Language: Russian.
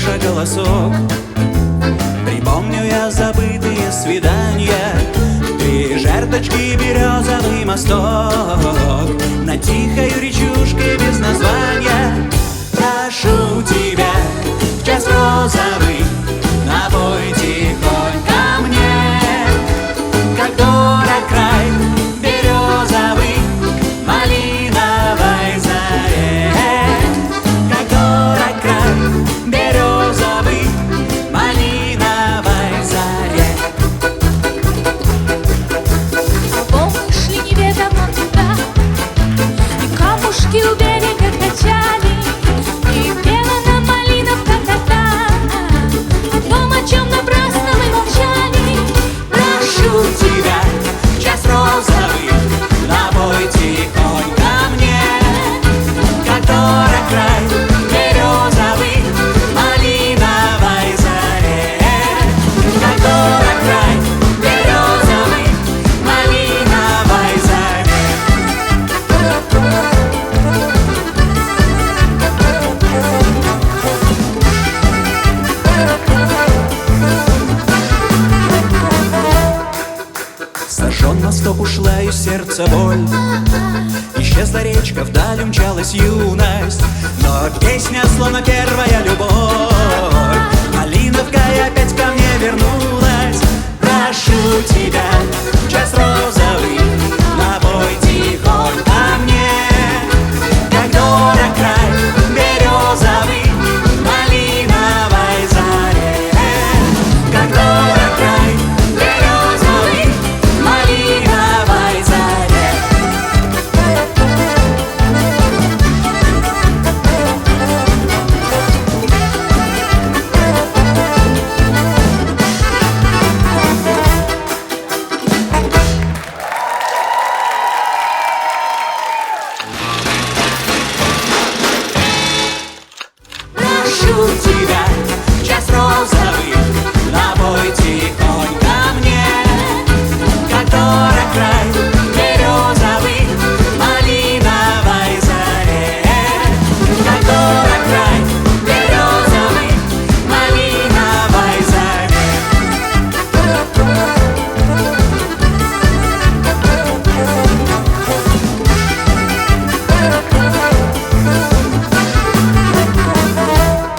слыша голосок. Припомню я забытые свидания, три жерточки, березовый мосток, на тихой речушке без названия. Прошу тебя в час розовый, напой тихонько мне, как дорог край березовый, малиновой заре. Как дорог край березовый, малиновой заре. А шли неведомо куда, и камушки у берега качали, и пела нам малиновка кота о том, о чем напрасно мы молчали. Прошу тебя в час розовый, напой тихонько мне, как дорог край березовый, малиновой заре. Как дорог край березовый, малиновой заре. Сожжен мосток, ушла из сердца боль, исчезла речка, вдаль умчалась юность, но песня, словно первая любовь, малиновка опять ко мне вернулась. Прошу тебя в час розы,